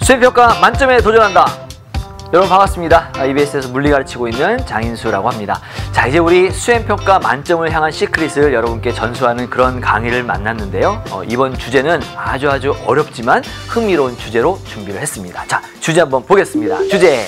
수행평가 만점에 도전한다. 여러분 반갑습니다. EBS에서 물리 가르치고 있는 장인수라고 합니다. 자, 이제 우리 수행평가 만점을 향한 시크릿을 여러분께 전수하는 그런 강의를 만났는데요. 이번 주제는 아주 어렵지만 흥미로운 주제로 준비를 했습니다. 자, 주제 한번 보겠습니다. 주제,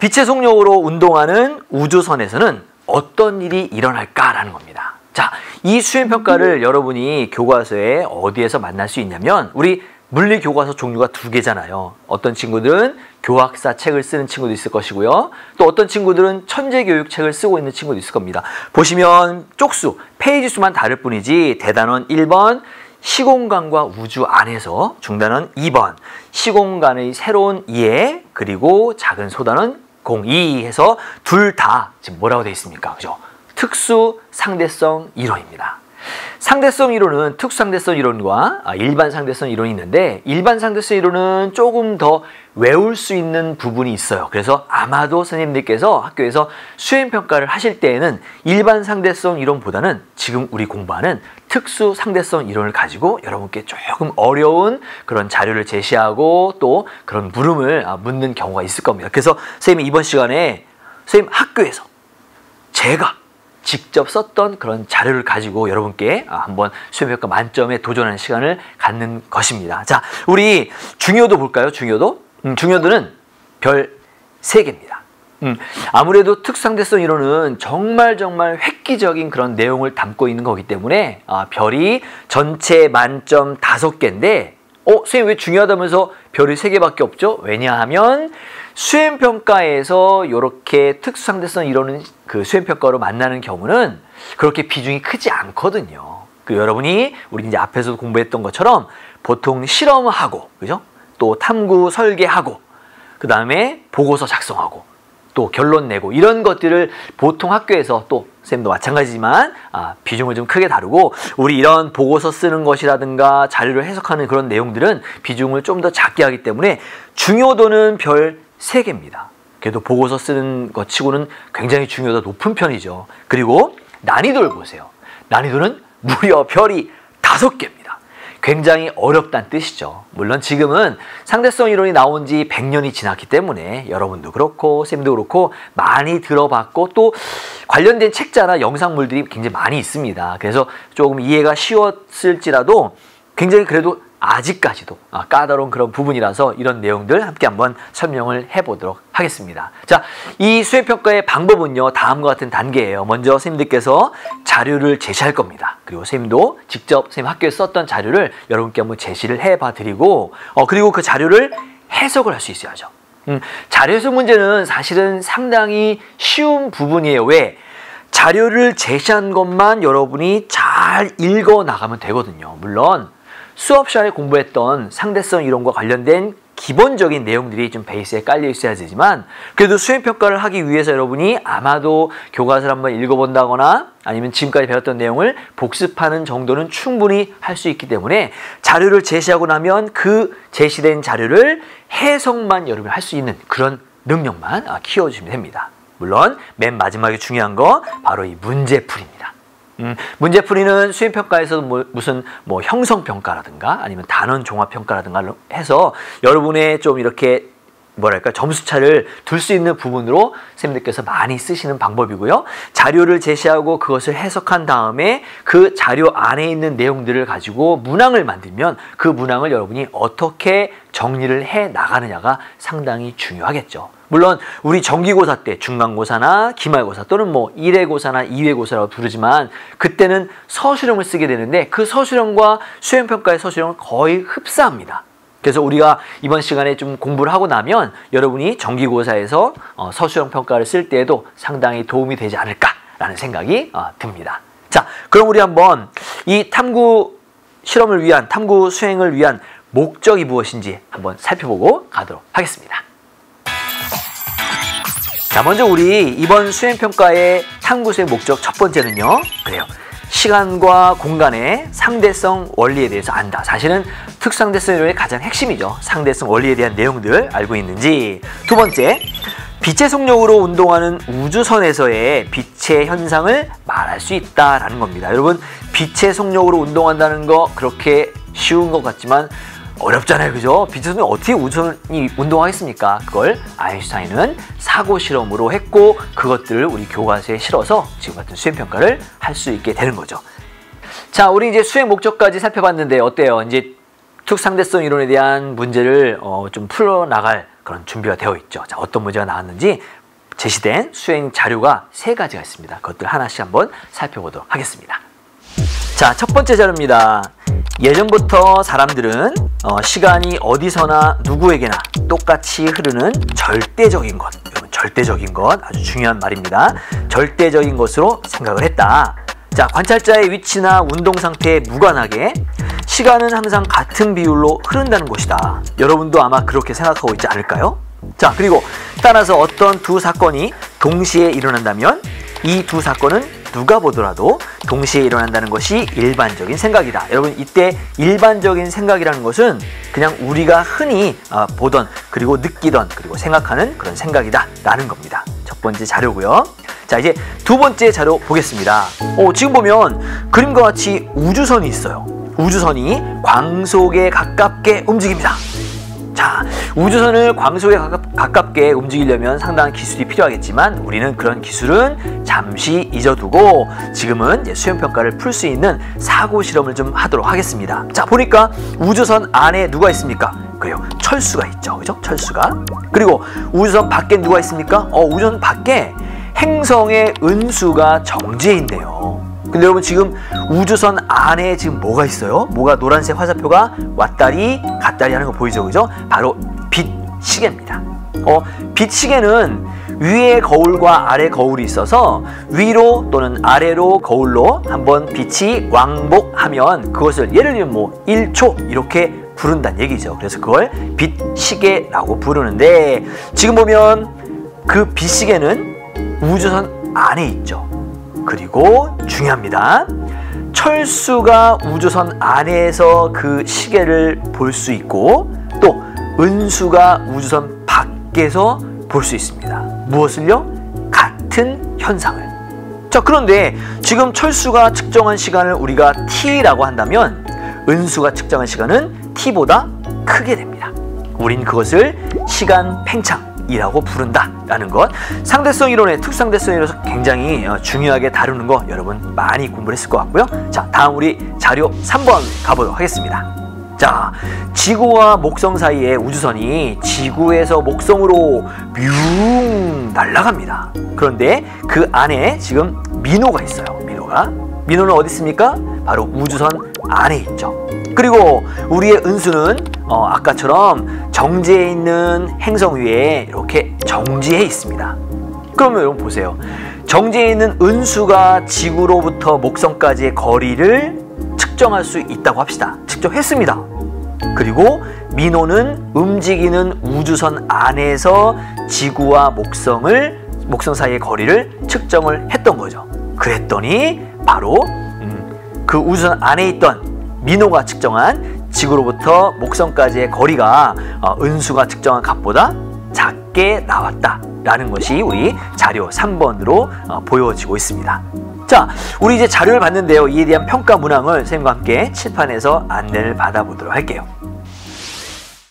빛의 속력으로 운동하는 우주선에서는 어떤 일이 일어날까라는 겁니다. 자, 이 수행평가를 여러분이 교과서에 어디에서 만날 수 있냐면 우리 물리 교과서 종류가 두 개잖아요. 어떤 친구들은 교학사 책을 쓰는 친구도 있을 것이고요. 또 어떤 친구들은 천재교육 책을 쓰고 있는 친구도 있을 겁니다. 보시면 쪽수, 페이지 수만 다를 뿐이지 대단원 1번 시공간과 우주 안에서, 중단원 2번 시공간의 새로운 이해, 그리고 작은 소단원 02 해서 둘 다 지금 뭐라고 되어 있습니까? 그죠? 특수 상대성 이론입니다. 상대성 이론은 특수상대성 이론과 일반 상대성 이론이 있는데, 일반 상대성 이론은 조금 더 외울 수 있는 부분이 있어요. 그래서 아마도 선생님들께서 학교에서 수행평가를 하실 때에는 일반 상대성 이론보다는 지금 우리 공부하는 특수상대성 이론을 가지고 여러분께 조금 어려운 그런 자료를 제시하고 또 그런 물음을 묻는 경우가 있을 겁니다. 그래서 선생님이 이번 시간에 선생님 학교에서 제가 직접 썼던 그런 자료를 가지고 여러분께 한번 수행평가 만점에 도전하는 시간을 갖는 것입니다. 자, 우리 중요도 볼까요? 중요도는 별 3개입니다. 아무래도 특수상대성 이론은 정말 획기적인 그런 내용을 담고 있는 거기 때문에 별이 전체 만점 5개인데 선생님 왜 중요하다면서 별이 3개밖에 없죠? 왜냐하면 수행평가에서 이렇게 특수상대성 이론은 그 수행평가로 만나는 경우는 그렇게 비중이 크지 않거든요. 여러분이 우리 이제 앞에서 공부했던 것처럼 보통 실험하고, 그죠? 또 탐구 설계하고, 그 다음에 보고서 작성하고, 또 결론 내고, 이런 것들을 보통 학교에서 또 쌤도 마찬가지지만 비중을 좀 크게 다루고, 우리 이런 보고서 쓰는 것이라든가 자료를 해석하는 그런 내용들은 비중을 좀 더 작게 하기 때문에 중요도는 별 3개입니다. 그래도 보고서 쓰는 것 치고는 굉장히 중요도가 높은 편이죠. 그리고 난이도를 보세요. 난이도는 무려 별이 5개입니다. 굉장히 어렵다는 뜻이죠. 물론 지금은 상대성 이론이 나온 지 100년이 지났기 때문에 여러분도 그렇고 쌤도 그렇고 많이 들어봤고 또 관련된 책자나 영상물들이 굉장히 많이 있습니다. 그래서 조금 이해가 쉬웠을지라도 굉장히 그래도 아직까지도 까다로운 그런 부분이라서 이런 내용들 함께 한번 설명을 해보도록 하겠습니다. 자, 이 수행평가의 방법은요, 다음과 같은 단계예요. 먼저 선생님들께서 자료를 제시할 겁니다. 그리고 선생님도 직접 선생님 학교에 썼던 자료를 여러분께 한번 제시를 해봐 드리고, 그리고 그 자료를 해석을 할 수 있어야죠. 자료 해석 문제는 사실은 상당히 쉬운 부분이에요. 왜? 자료를 제시한 것만 여러분이 잘 읽어 나가면 되거든요. 물론 수업 시간에 공부했던 상대성 이론과 관련된 기본적인 내용들이 좀 베이스에 깔려 있어야 되지만, 그래도 수행평가를 하기 위해서 여러분이 아마도 교과서를 한번 읽어본다거나 아니면 지금까지 배웠던 내용을 복습하는 정도는 충분히 할 수 있기 때문에 자료를 제시하고 나면 그 제시된 자료를 해석만 여러분이 할 수 있는 그런 능력만 키워주시면 됩니다. 물론 맨 마지막에 중요한 거 바로 이 문제풀이입니다. 문제풀이는 수행평가에서도 무슨 형성평가라든가 아니면 단원종합평가라든가 해서 여러분의 좀 이렇게 뭐랄까 점수차를 둘 수 있는 부분으로 선생님들께서 많이 쓰시는 방법이고요. 자료를 제시하고 그것을 해석한 다음에 그 자료 안에 있는 내용들을 가지고 문항을 만들면 그 문항을 여러분이 어떻게 정리를 해 나가느냐가 상당히 중요하겠죠. 물론 우리 정기고사 때 중간고사나 기말고사 또는 1회고사나 2회고사라고 부르지만 그때는 서술형을 쓰게 되는데 그 서술형과 수행평가의 서술형은 거의 흡사합니다. 그래서 우리가 이번 시간에 좀 공부를 하고 나면 여러분이 정기고사에서 서술형 평가를 쓸 때에도 상당히 도움이 되지 않을까라는 생각이 듭니다. 자, 그럼 우리 한번 이 탐구 실험을 위한, 탐구 수행을 위한 목적이 무엇인지 한번 살펴보고 가도록 하겠습니다. 자, 먼저 우리 이번 수행평가의 탐구수의 목적 첫 번째는요, 그래요. 시간과 공간의 상대성 원리에 대해서 안다. 사실은 특수상대성 이론의 가장 핵심이죠. 상대성 원리에 대한 내용들 알고 있는지. 두 번째, 빛의 속력으로 운동하는 우주선에서의 빛의 현상을 말할 수 있다라는 겁니다. 여러분, 빛의 속력으로 운동한다는 거 그렇게 쉬운 것 같지만 어렵잖아요, 그죠? 빛의 어떻게 우주선이 운동하겠습니까? 그걸 아인슈타인은 사고 실험으로 했고 그것들을 우리 교과서에 실어서 지금 같은 수행평가를 할 수 있게 되는 거죠. 자, 우리 이제 수행 목적까지 살펴봤는데 어때요? 이제 특상대성 이론에 대한 문제를 좀 풀어나갈 그런 준비가 되어 있죠. 자, 어떤 문제가 나왔는지 제시된 수행 자료가 3가지가 있습니다. 그것들 하나씩 한번 살펴보도록 하겠습니다. 자, 첫 번째 자료입니다. 예전부터 사람들은 시간이 어디서나 누구에게나 똑같이 흐르는 절대적인 것, 여러분 절대적인 것 아주 중요한 말입니다. 절대적인 것으로 생각을 했다. 자, 관찰자의 위치나 운동 상태에 무관하게 시간은 항상 같은 비율로 흐른다는 것이다. 여러분도 아마 그렇게 생각하고 있지 않을까요? 자, 그리고 따라서 어떤 두 사건이 동시에 일어난다면 이 두 사건은 누가 보더라도 동시에 일어난다는 것이 일반적인 생각이다. 여러분, 이때 일반적인 생각이라는 것은 그냥 우리가 흔히 보던 그리고 느끼던 그리고 생각하는 그런 생각이다 라는 겁니다. 첫 번째 자료고요. 자, 이제 두 번째 자료 보겠습니다. 지금 보면 그림과 같이 우주선이 있어요. 우주선이 광속에 가깝게 움직입니다. 자, 우주선을 광속에 가깝게 움직이려면 상당한 기술이 필요하겠지만 우리는 그런 기술은 잠시 잊어두고 지금은 이제 수행평가를 풀 수 있는 사고 실험을 좀 하도록 하겠습니다. 자, 보니까 우주선 안에 누가 있습니까? 그래요, 철수가 있죠. 그죠? 철수가. 그리고 우주선 밖에 누가 있습니까? 우주선 밖에 행성의 은수가 정지해 있네요. 근데 여러분, 지금 우주선 안에 지금 뭐가 있어요? 뭐가 노란색 화살표가 왔다리 갔다리 하는 거 보이죠? 그죠? 바로 빛시계입니다. 빛시계는 위에 거울과 아래 거울이 있어서 위로 또는 아래로 거울로 한번 빛이 왕복하면 그것을 예를 들면 뭐 1초 이렇게 부른다는 얘기죠. 그래서 그걸 빛시계라고 부르는데 지금 보면 그 빛시계는 우주선 안에 있죠. 그리고 중요합니다. 철수가 우주선 안에서 그 시계를 볼 수 있고 또 은수가 우주선 밖에서 볼 수 있습니다. 무엇을요? 같은 현상을. 자, 그런데 지금 철수가 측정한 시간을 우리가 t라고 한다면 은수가 측정한 시간은 t보다 크게 됩니다. 우린 그것을 시간 팽창이라고 부른다라는 것. 상대성 이론의 특상대성 이론에서 굉장히 중요하게 다루는 거 여러분 많이 공부를 했을 것 같고요. 자, 다음 우리 자료 3번 가보도록 하겠습니다. 자, 지구와 목성 사이에 우주선이 지구에서 목성으로 뮤 날아갑니다. 그런데 그 안에 지금 민호가 있어요. 민호는 어디 있습니까? 바로 우주선 안에 있죠. 그리고 우리의 은수는 아까처럼 정지해 있는 행성 위에 이렇게 정지해 있습니다. 그러면 여러분 보세요. 정지해 있는 은수가 지구로부터 목성까지의 거리를 측정할 수 있다고 합시다. 측정했습니다. 그리고 민호는 움직이는 우주선 안에서 지구와 목성 사이의 거리를 측정을 했던 거죠. 그랬더니 바로 그 우주선 안에 있던 민호가 측정한 지구로부터 목성까지의 거리가 은수가 측정한 값보다 작게 나왔다라는 것이 우리 자료 3번으로 보여지고 있습니다. 자, 우리 이제 자료를 봤는데요. 이에 대한 평가 문항을 선생님과 함께 칠판에서 안내를 받아보도록 할게요.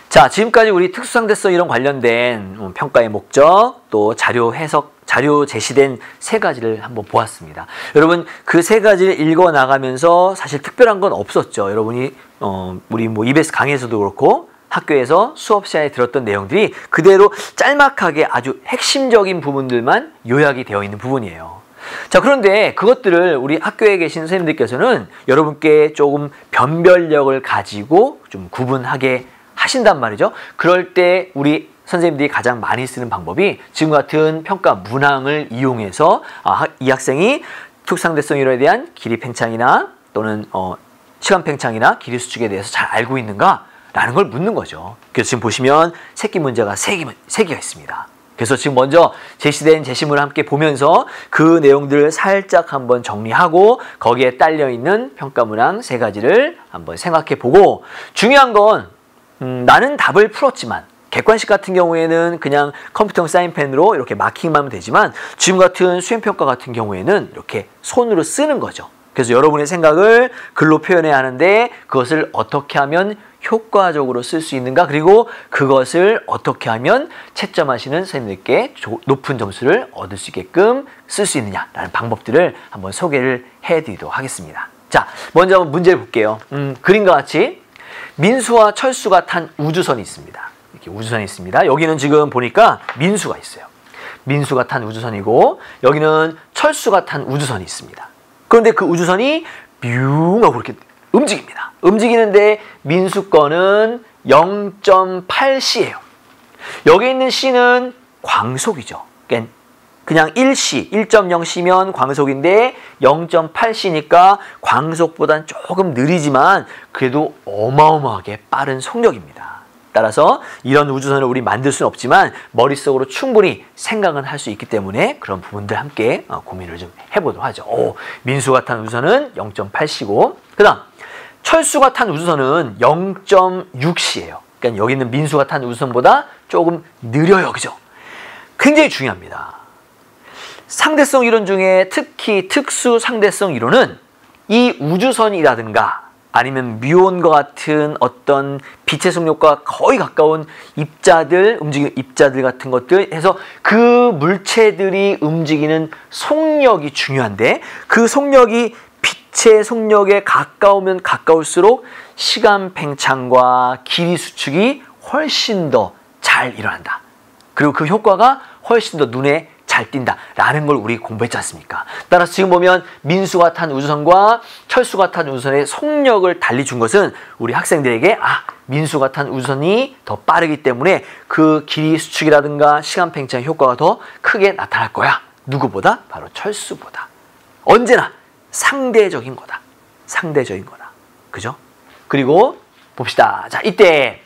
자, 지금까지 우리 특수상대성 이론 관련된 평가의 목적, 또 자료 해석, 자료 제시된 3가지를 한번 보았습니다. 여러분, 그 3가지를 읽어 나가면서 사실 특별한 건 없었죠. 여러분이 우리 뭐 EBS 강의에서도 그렇고 학교에서 수업 시간에 들었던 내용들이 그대로 짤막하게 아주 핵심적인 부분들만 요약이 되어 있는 부분이에요. 자, 그런데 그것들을 우리 학교에 계신 선생님들께서는 여러분께 조금 변별력을 가지고 좀 구분하게 하신단 말이죠. 그럴 때 우리 선생님들이 가장 많이 쓰는 방법이 지금 같은 평가 문항을 이용해서 이 학생이 특상대성 이론에 대한 길이 팽창이나 또는 시간 팽창이나 길이 수축에 대해서 잘 알고 있는가? 라는 걸 묻는 거죠. 그래서 지금 보시면 새끼 문제가 3개가 있습니다. 그래서 지금 먼저 제시된 제시문을 함께 보면서 그 내용들을 살짝 한번 정리하고 거기에 딸려있는 평가 문항 3가지를 한번 생각해 보고, 중요한 건 나는 답을 풀었지만 객관식 같은 경우에는 그냥 컴퓨터용 사인펜으로 이렇게 마킹만 하면 되지만 지금 같은 수행평가 같은 경우에는 이렇게 손으로 쓰는 거죠. 그래서 여러분의 생각을 글로 표현해야 하는데 그것을 어떻게 하면 효과적으로 쓸 수 있는가, 그리고 그것을 어떻게 하면 채점하시는 선생님들께 높은 점수를 얻을 수 있게끔 쓸 수 있느냐라는 방법들을 한번 소개를 해드리도록 하겠습니다. 자, 먼저 한번 문제를 볼게요. 그림과 같이 민수와 철수가 탄 우주선이 있습니다. 이렇게 우주선이 있습니다. 여기는 지금 보니까 민수가 있어요. 민수가 탄 우주선이고 여기는 철수가 탄 우주선이 있습니다. 그런데 그 우주선이 뿅 하고 이렇게 움직입니다. 움직이는데 민수 거는 0.8c예요. 여기 있는 c는 광속이죠. 그냥 1c, 1.0c면 광속인데 0.8c니까 광속보단 조금 느리지만 그래도 어마어마하게 빠른 속력입니다. 따라서 이런 우주선을 우리 만들 수는 없지만 머릿속으로 충분히 생각은 할 수 있기 때문에 그런 부분들 함께 고민을 좀 해보도록 하죠. 민수가 탄 우주선은 0.8c고 그 다음 철수가 탄 우주선은 0.6c예요. 그러니까 여기 있는 민수가 탄 우주선보다 조금 느려요. 그죠? 굉장히 중요합니다. 상대성 이론 중에 특히 특수 상대성 이론은 이 우주선이라든가 아니면 뮤온과 같은 어떤 빛의 속력과 거의 가까운 입자들, 움직이는 입자들 같은 것들 해서 그 물체들이 움직이는 속력이 중요한데 그 속력이 빛의 속력에 가까우면 가까울수록 시간 팽창과 길이 수축이 훨씬 더 잘 일어난다. 그리고 그 효과가 훨씬 더 눈에 잘 띈다라는 걸 우리 공부했지 않습니까? 따라서 지금 보면 민수가 탄 우주선과 철수가 탄 우주선의 속력을 달리 준 것은 우리 학생들에게 민수가 탄 우주선이 더 빠르기 때문에 그 길이 수축이라든가 시간 팽창 효과가 더 크게 나타날 거야. 누구보다? 바로 철수보다. 언제나 상대적인 거다. 상대적인 거다. 그죠? 그리고 봅시다. 자, 이때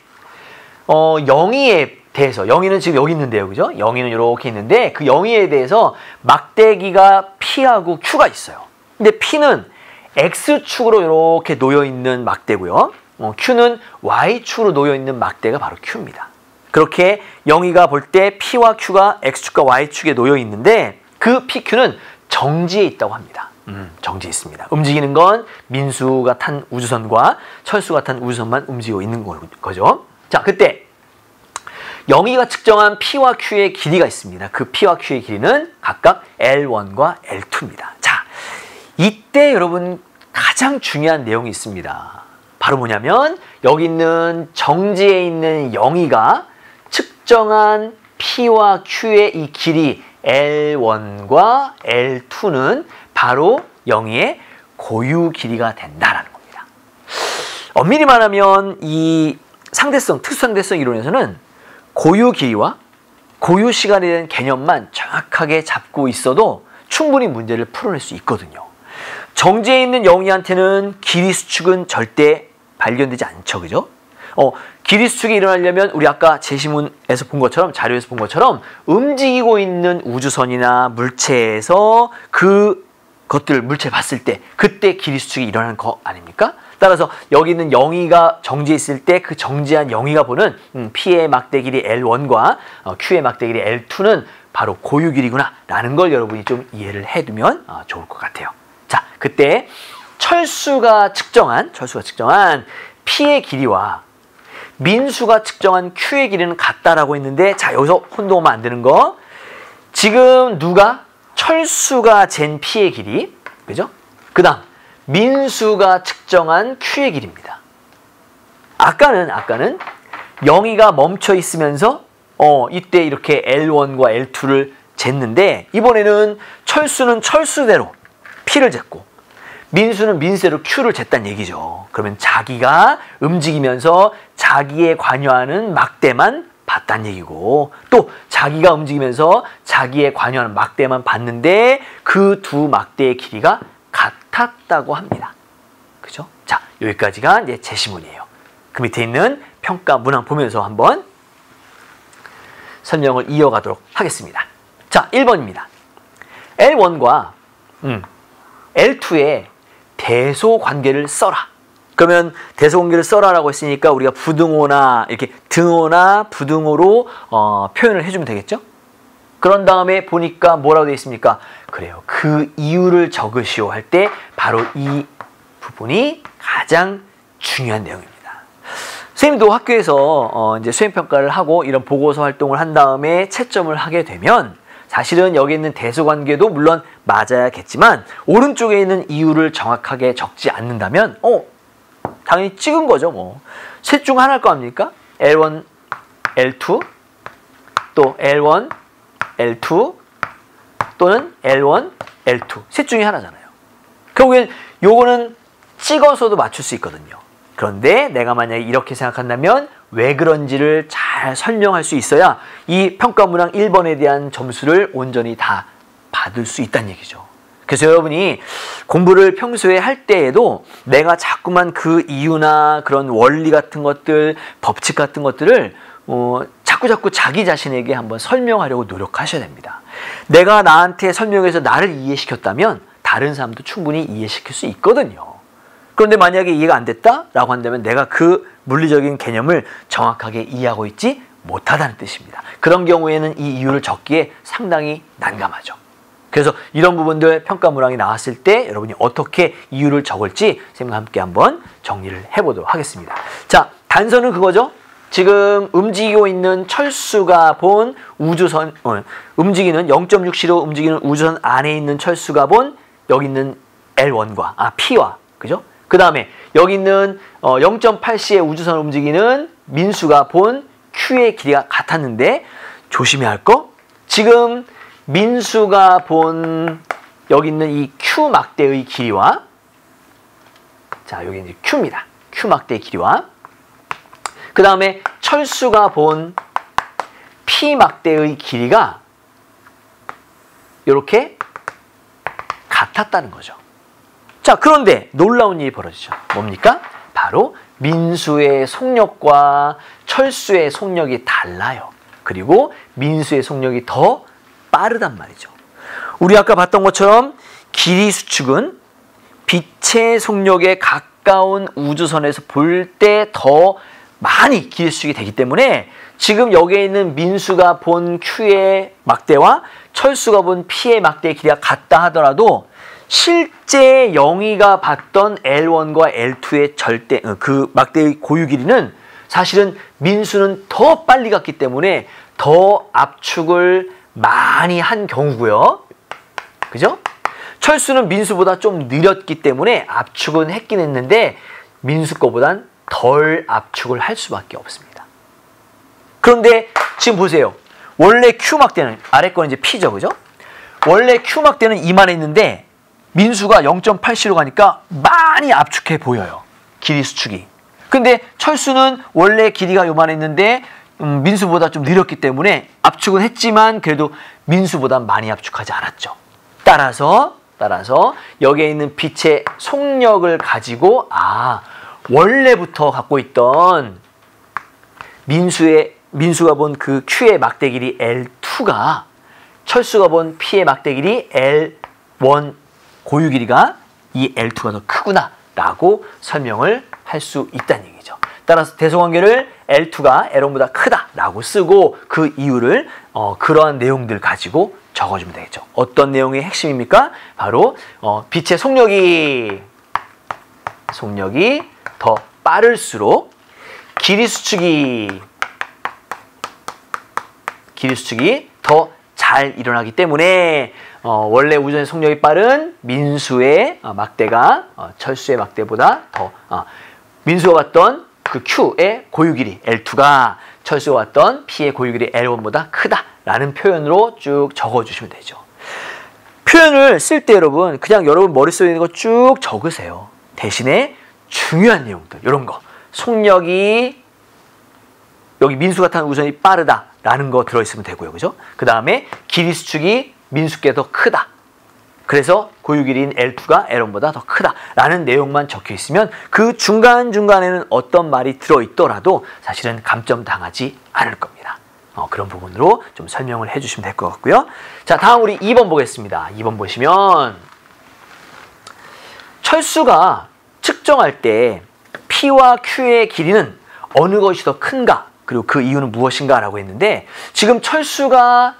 영희에 대해서, 영희는 지금 여기 있는데요. 그죠? 영희는 이렇게 있는데 그 영희에 대해서 막대기가 P하고 Q가 있어요. 근데 P는 X축으로 이렇게 놓여 있는 막대고요. Q는 Y축으로 놓여 있는 막대가 바로 Q입니다. 그렇게 영희가 볼 때 P와 Q가 X축과 Y축에 놓여 있는데 그 PQ는 정지에 있다고 합니다. 정지에 있습니다. 움직이는 건 민수가 탄 우주선과 철수가 탄 우주선만 움직이고 있는 거죠. 자, 그때 영희가 측정한 P와 Q의 길이가 있습니다. 그 P와 Q의 길이는 각각 L1과 L2입니다. 자, 이때 여러분 가장 중요한 내용이 있습니다. 바로 뭐냐면 여기 있는 정지에 있는 영희가 측정한 P와 Q의 이 길이 L1과 L2는 바로 영희의 고유 길이가 된다라는 겁니다. 엄밀히 말하면 이 상대성, 특수상대성 이론에서는 고유 길이와 고유 시간에 대한 개념만 정확하게 잡고 있어도 충분히 문제를 풀어낼 수 있거든요. 정지에 있는 영희한테는 길이 수축은 절대 발견되지 않죠. 그죠? 길이 수축이 일어나려면 우리 아까 제시문에서 본 것처럼, 자료에서 본 것처럼 움직이고 있는 우주선이나 물체에서 그것들 물체 봤을 때 그때 길이 수축이 일어나는 거 아닙니까? 따라서 여기 있는 영희가 정지해 있을 때 그 정지한 영희가 보는 P의 막대 길이 L1과 Q의 막대 길이 L2는 바로 고유 길이구나 라는 걸 여러분이 좀 이해를 해두면 좋을 것 같아요. 자, 그때 철수가 측정한 P의 길이와 민수가 측정한 Q의 길이는 같다라고 했는데, 자, 여기서 혼동하면 안 되는 거. 지금 누가? 철수가 잰 P의 길이, 그죠? 그 다음 민수가 측정한 Q의 길이입니다. 아까는 영희가 멈춰 있으면서 이때 이렇게 L1과 L2를 쟀는데, 이번에는 철수는 철수대로 P를 쟀고 민수는 민수대로 Q를 쟀다는 얘기죠. 그러면 자기가 움직이면서 자기에 관여하는 막대만 봤다는 얘기고, 또 자기가 움직이면서 자기에 관여하는 막대만 봤는데 그 두 막대의 길이가 같았다고 합니다. 그죠? 자, 여기까지가 이제 제시문이에요. 그 밑에 있는 평가 문항 보면서 한번 설명을 이어가도록 하겠습니다. 자, 1번입니다. L1과 L2의 대소 관계를 써라. 그러면 대소 관계를 써라라고 했으니까 우리가 부등호나 이렇게 등호나 부등호로 표현을 해주면 되겠죠? 그런 다음에 보니까 뭐라고 되어 있습니까? 그래요. 그 이유를 적으시오 할 때 바로 이 부분이 가장 중요한 내용입니다. 선생님도 학교에서 이제 수행평가를 하고 이런 보고서 활동을 한 다음에 채점을 하게 되면 사실은 여기 있는 대소관계도 물론 맞아야겠지만 오른쪽에 있는 이유를 정확하게 적지 않는다면 당연히 찍은 거죠. 뭐. 셋 중 하나일 거 아닙니까? L1, L2 또 L1, L2 또는 L1, L2 셋 중에 하나잖아요. 결국엔 요거는 찍어서도 맞출 수 있거든요. 그런데 내가 만약에 이렇게 생각한다면 왜 그런지를 잘 설명할 수 있어야 이 평가문항 1번에 대한 점수를 온전히 다 받을 수 있다는 얘기죠. 그래서 여러분이 공부를 평소에 할 때에도 내가 자꾸만 그 이유나 그런 원리 같은 것들, 법칙 같은 것들을 자꾸 자기 자신에게 한번 설명하려고 노력하셔야 됩니다. 내가 나한테 설명해서 나를 이해시켰다면 다른 사람도 충분히 이해시킬 수 있거든요. 그런데 만약에 이해가 안 됐다라고 한다면 내가 그 물리적인 개념을 정확하게 이해하고 있지 못하다는 뜻입니다. 그런 경우에는 이 이유를 적기에 상당히 난감하죠. 그래서 이런 부분들 평가문항이 나왔을 때 여러분이 어떻게 이유를 적을지 선생님과 함께 한번 정리를 해보도록 하겠습니다. 자, 단서는 그거죠. 지금 움직이고 있는 철수가 본 우주선, 움직이는 0.6시로 움직이는 우주선 안에 있는 철수가 본 여기 있는 L1과, P와, 그죠? 그 다음에 여기 있는 0.8시의 우주선을 움직이는 민수가 본 Q의 길이가 같았는데 조심해야 할 거, 지금 민수가 본 여기 있는 이 Q 막대의 길이와, 자, 여기 이제 Q입니다. Q 막대의 길이와 그 다음에 철수가 본 P 막대의 길이가 이렇게 같았다는 거죠. 자, 그런데 놀라운 일이 벌어지죠. 뭡니까? 바로 민수의 속력과 철수의 속력이 달라요. 그리고 민수의 속력이 더 빠르단 말이죠. 우리 아까 봤던 것처럼 길이 수축은 빛의 속력에 가까운 우주선에서 볼 때 더 많이 길이 수축이 되기 때문에 지금 여기에 있는 민수가 본 Q의 막대와 철수가 본 P의 막대의 길이가 같다 하더라도 실제 영희가 봤던 L1과 L2의 절대 그 막대의 고유 길이는 사실은 민수는 더 빨리 갔기 때문에 더 압축을 많이 한 경우고요. 그죠? 철수는 민수보다 좀 느렸기 때문에 압축은 했긴 했는데 민수 거보단 덜 압축을 할 수밖에 없습니다. 그런데 지금 보세요. 원래 Q막대는 아래 거는 이제 P죠. 그죠? 원래 Q막대는 이만해 있는데 민수가 0.8C로 가니까 많이 압축해 보여요. 길이 수축이. 근데 철수는 원래 길이가 요만했는데 민수보다 좀 느렸기 때문에 압축은 했지만 그래도 민수보다 많이 압축하지 않았죠. 따라서 여기에 있는 빛의 속력을 가지고 원래부터 갖고 있던 민수가 본 그 Q의 막대 길이 L2가 철수가 본 P의 막대 길이 L1 고유 길이가 이 L2가 더 크구나 라고 설명을 할 수 있다는 얘기죠. 따라서 대소관계를 L2가 L1보다 크다라고 쓰고 그 이유를 그러한 내용들 가지고 적어주면 되겠죠. 어떤 내용이 핵심입니까? 바로 빛의 속력이 더 빠를수록 길이 수축이 더 잘 일어나기 때문에 원래 우주선의 속력이 빠른 민수의 막대가 철수의 막대보다 더 민수가 봤던 그 Q의 고유 길이 L2가 철수가 봤던 P의 고유 길이 L1보다 크다라는 표현으로 쭉 적어주시면 되죠. 표현을 쓸 때 여러분 그냥 여러분 머릿속에 있는 거 쭉 적으세요. 대신에 중요한 내용들 이런 거 속력이 여기 민수가 탄 우주선이 빠르다라는 거 들어있으면 되고요. 그죠? 그 다음에 길이 수축이 민수께 더 크다. 그래서 고유 길이인 L2가 L1보다 더 크다라는 내용만 적혀 있으면 그 중간중간에는 어떤 말이 들어있더라도 사실은 감점당하지 않을 겁니다. 그런 부분으로 좀 설명을 해주시면 될 것 같고요. 자, 다음 우리 2번 보겠습니다. 2번 보시면 철수가 측정할 때 P와 Q의 길이는 어느 것이 더 큰가? 그리고 그 이유는 무엇인가? 라고 했는데 지금 철수가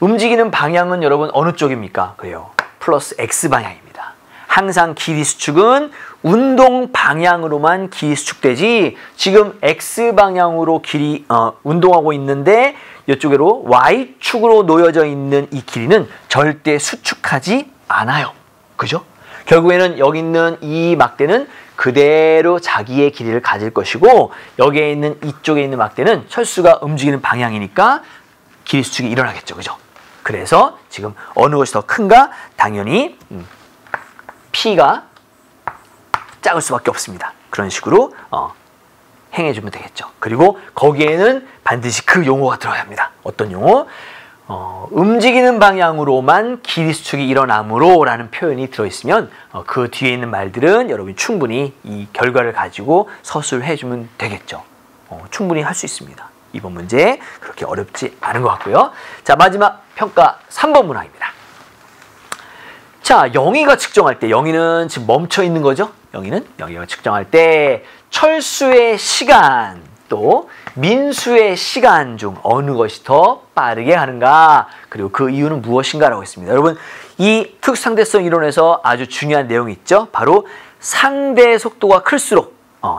움직이는 방향은 여러분 어느 쪽입니까? 그래요. 플러스 X 방향입니다. 항상 길이 수축은 운동 방향으로만 길이 수축되지 지금 X 방향으로 길이 운동하고 있는데 이쪽으로 Y축으로 놓여져 있는 이 길이는 절대 수축하지 않아요. 그죠? 결국에는 여기 있는 이 막대는 그대로 자기의 길이를 가질 것이고 여기에 있는 이쪽에 있는 막대는 철수가 움직이는 방향이니까 길이 수축이 일어나겠죠. 그죠? 그래서 지금 어느 것이 더 큰가? 당연히 P가 작을 수밖에 없습니다. 그런 식으로 행해주면 되겠죠. 그리고 거기에는 반드시 그 용어가 들어야 합니다. 어떤 용어? 움직이는 방향으로만 길이 수축이 일어나므로 라는 표현이 들어있으면 그 뒤에 있는 말들은 여러분이 충분히 이 결과를 가지고 서술을 해주면 되겠죠. 충분히 할 수 있습니다. 이번 문제 그렇게 어렵지 않은 것 같고요. 자, 마지막 평가 3번 문항입니다. 자, 영희가 측정할 때, 영희는 지금 멈춰 있는 거죠? 영희가 측정할 때 철수의 시간 또 민수의 시간 중 어느 것이 더 빠르게 가는가? 그리고 그 이유는 무엇인가? 라고 했습니다. 여러분, 이 특수상대성 이론에서 아주 중요한 내용이 있죠. 바로 상대 속도가 클수록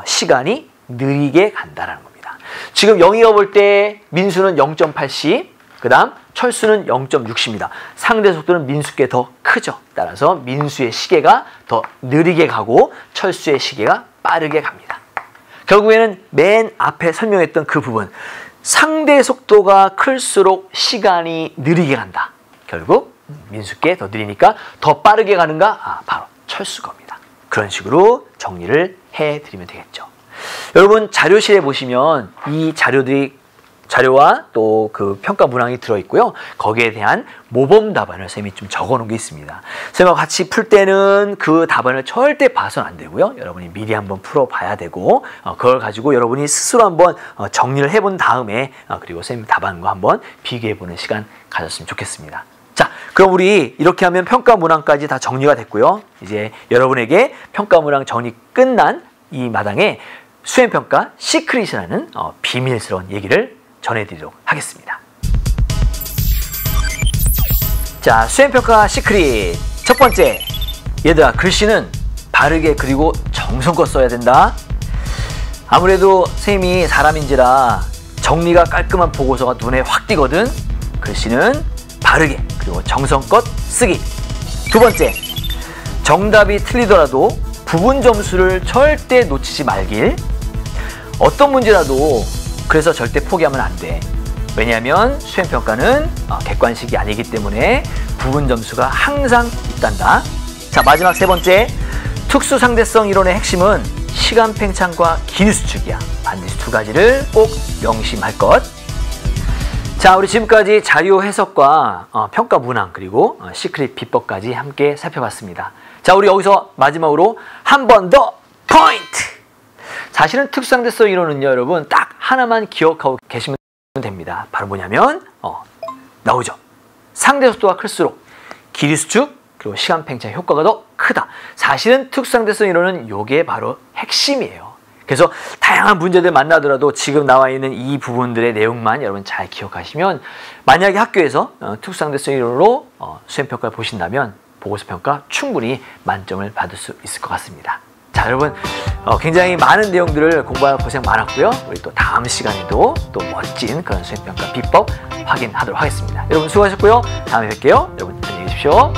시간이 느리게 간다는 겁니다. 지금 영희가 볼 때 민수는 0.8c, 그 다음 철수는 0.6c입니다. 상대 속도는 민수께 더 크죠. 따라서 민수의 시계가 더 느리게 가고 철수의 시계가 빠르게 갑니다. 결국에는 맨 앞에 설명했던 그 부분, 상대 속도가 클수록 시간이 느리게 간다. 결국 민수께 더 느리니까 더 빠르게 가는가? 바로 철수 겁니다. 그런 식으로 정리를 해드리면 되겠죠. 여러분, 자료실에 보시면 이 자료와 또 그 평가 문항이 들어있고요. 거기에 대한 모범 답안을 선생님이 좀 적어놓은 게 있습니다. 선생님과 같이 풀 때는 그 답안을 절대 봐서는 안 되고요. 여러분이 미리 한번 풀어봐야 되고 그걸 가지고 여러분이 스스로 한번 정리를 해본 다음에 그리고 선생님 답안과 한번 비교해보는 시간 가졌으면 좋겠습니다. 자, 그럼 우리 이렇게 하면 평가 문항까지 다 정리가 됐고요. 이제 여러분에게 평가 문항 정리 끝난 이 마당에 수행평가 시크릿이라는 비밀스러운 얘기를 전해드리도록 하겠습니다. 자, 수행평가 시크릿 첫 번째, 얘들아, 글씨는 바르게 그리고 정성껏 써야 된다. 아무래도 선생님이 사람인지라 정리가 깔끔한 보고서가 눈에 확 띄거든. 글씨는 바르게 그리고 정성껏 쓰기. 두 번째, 정답이 틀리더라도 부분 점수를 절대 놓치지 말길. 어떤 문제라도 그래서 절대 포기하면 안 돼. 왜냐하면 수행평가는 객관식이 아니기 때문에 부분 점수가 항상 있단다. 자, 마지막 세 번째, 특수상대성 이론의 핵심은 시간 팽창과 길이 수축이야. 반드시 두 가지를 꼭 명심할 것. 자, 우리 지금까지 자료 해석과 평가 문항 그리고 시크릿 비법까지 함께 살펴봤습니다. 자, 우리 여기서 마지막으로 한 번 더 포인트! 사실은 특수상대성 이론은요, 여러분 딱 하나만 기억하고 계시면 됩니다. 바로 뭐냐면 나오죠. 상대 속도가 클수록 길이 수축 그리고 시간 팽창 효과가 더 크다. 사실은 특수상대성 이론은 이게 바로 핵심이에요. 그래서 다양한 문제들 만나더라도 지금 나와 있는 이 부분들의 내용만 여러분 잘 기억하시면 만약에 학교에서 특수상대성 이론으로 수행평가를 보신다면 보고서평가 충분히 만점을 받을 수 있을 것 같습니다. 자, 여러분 굉장히 많은 내용들을 공부할 고생 많았고요. 우리 또 다음 시간에도 또 멋진 그런 수행평가 비법 확인하도록 하겠습니다. 여러분 수고하셨고요. 다음에 뵐게요. 여러분 안녕히 계십시오.